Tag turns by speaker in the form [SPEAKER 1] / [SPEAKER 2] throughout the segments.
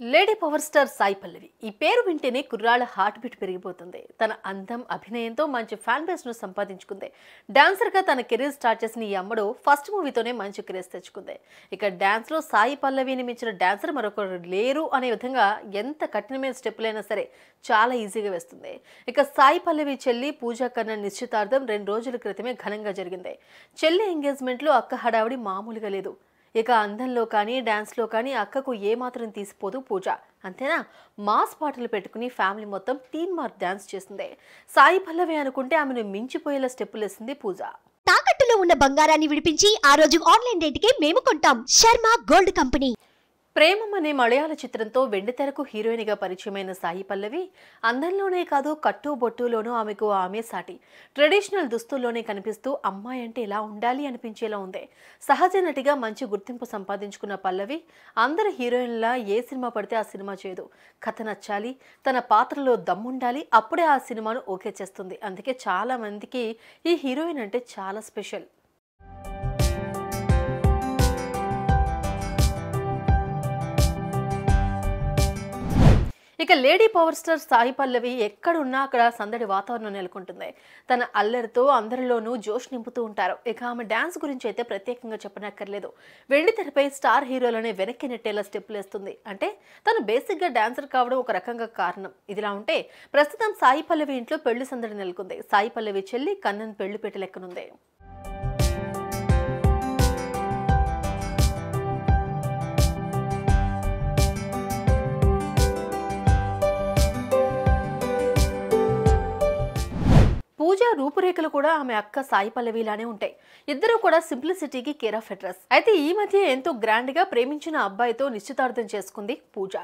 [SPEAKER 1] Lady power star Sai Pallavi ఈ పేరు వింటేనే కుర్రాళ్ళ హార్ట్ బీట్ పెరిగిపోతుంది. తన అందం అభినయంతో మంచి ఫ్యాన్ బేస్ ను సంపాదించుకుంది. డాన్సర్ గా తన కెరీర్ స్టార్ట్ చేసిన ఈ అమ్మడు ఫస్ట్ మూవీతోనే మంచి క్రేజ్ తెచ్చుకుంది. ఇక డాన్స్ లో సాయి పల్లవిని మించిన డాన్సర్ మరొకరు లేరు అనే విధంగా ఎంత కఠినమైన స్టెప్పులైనా సరే చాలా ఈజీగా వేస్తుంది. ఇక సాయి పల్లవి చెల్లి పూజా కన్నా నిశ్చితార్థం 2 రోజుల క్రితమే ఘనంగా జరిగింది. చెల్లి ఎంగేజ్మెంట్ లో అక్క హడావిడి మామూలుగా లేదు. ఇక అందంలో కానీ డాన్స్లో కానీ అక్కకు ఏమాత్రం తీసిపోదు పూజ. అంతేనా, మాస్ పాటలు పెట్టుకుని ఫ్యామిలీ మొత్తం టీన్ మార్క్ డాన్స్ చేసింది. సాయి పల్లవి అనుకుంటే ఆమెను మించిపోయేలా స్టెప్పులు వేసింది పూజ.
[SPEAKER 2] తాకట్టులో ఉన్న బంగారాన్ని విడిపించి ఆ రోజు ఆన్లైన్ రేటుకే మేము కొంటాం. Sharma gold company.
[SPEAKER 1] ప్రేమం అనే మలయాళ చిత్రంతో వెండితెరకు హీరోయిన్గా పరిచయమైన సాయి పల్లవి అందంలోనే కాదు కట్టుబొట్టులోనూ ఆమెకు ఆమె సాటి. ట్రెడిషనల్ దుస్తుల్లోనే కనిపిస్తూ అమ్మాయి అంటే ఇలా ఉండాలి అనిపించేలా ఉంది. సహజ నటిగా మంచి గుర్తింపు సంపాదించుకున్న పల్లవి అందరు హీరోయిన్లా ఏ సినిమా పడితే ఆ సినిమా చేయదు. కథ నచ్చాలి, తన పాత్రలో దమ్ముండాలి, అప్పుడే ఆ సినిమాను ఓకే చేస్తుంది. అందుకే చాలా మందికి ఈ హీరోయిన్ అంటే చాలా స్పెషల్. ఇక lady power star Sai Pallavi ఎక్కడున్నా అక్కడ సందడి వాతావరణం నెలకొంటుంది. తన అల్లరితో అందరిలోనూ జోష్ నింపుతూ ఉంటారు. ఇక ఆమె డాన్స్ గురించి అయితే ప్రత్యేకంగా చెప్పనక్కర్లేదు. వెండి తెరపై స్టార్ హీరోలనే వెనక్కి నెట్టేలా స్టెప్పులు వేస్తుంది. అంటే తను బేసిక్గా డాన్సర్ కావడం ఒక రకంగా కారణం. ఇదిలా ఉంటే ప్రస్తుతం సాయి పల్లవి ఇంట్లో పెళ్లి సందడి నెలకొంది. సాయి పల్లవి చెల్లి కన్నన్ పెళ్లి పెట్టెలెక్కనుంది. పూజ రూపురేఖలు కూడా ఆమె అక్క సాయి పల్లవిలానే ఉంటాయి. ఇద్దరు కూడా సింప్లిసిటీకి కేర్ ఆఫ్ అడ్రస్. అయితే ఈ మధ్య ఎంతో గ్రాండ్ గా ప్రేమించిన అబ్బాయితో నిశ్చితార్థం చేసుకుంది పూజ.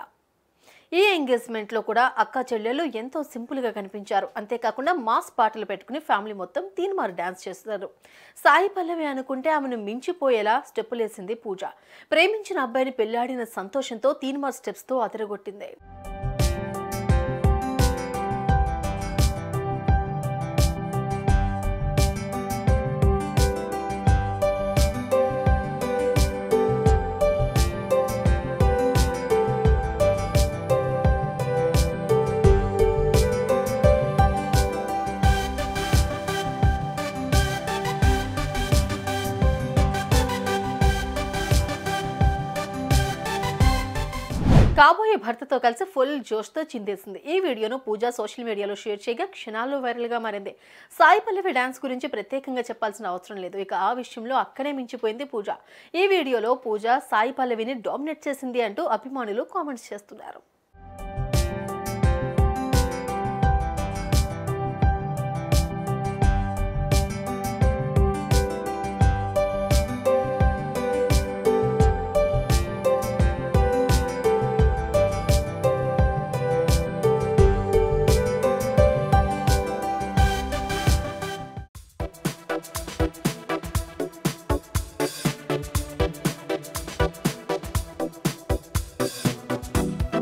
[SPEAKER 1] ఈ ఎంగేజ్మెంట్ లో కూడా అక్క చెల్లెలు ఎంతో సింపుల్ గా కనిపించారు. అంతేకాకుండా మాస్ పాటలు పెట్టుకుని ఫ్యామిలీ మొత్తం తీన్మార్ డాన్స్ చేస్తారు. సాయి పల్లవి అనుకుంటే ఆమెను మించిపోయేలా స్టెప్పులేసింది పూజ. ప్రేమించిన అబ్బాయిని పెళ్లాడిన సంతోషంతో తీన్మార్ స్టెప్స్ తో అదరగొట్టింది. కాబోయే భర్తతో కలిసి ఫుల్ జోష్తో చిందేసింది. ఈ వీడియోను పూజ సోషల్ మీడియాలో షేర్ చేయగా క్షణాల్లో వైరల్గా మారింది. సాయి పల్లవి డాన్స్ గురించి ప్రత్యేకంగా చెప్పాల్సిన అవసరం లేదు. ఇక ఆ విషయంలో అక్కడే మించిపోయింది పూజ. ఈ వీడియోలో పూజ సాయి పల్లవిని డామినేట్ చేసింది అంటూ అభిమానులు కామెంట్స్ చేస్తున్నారు.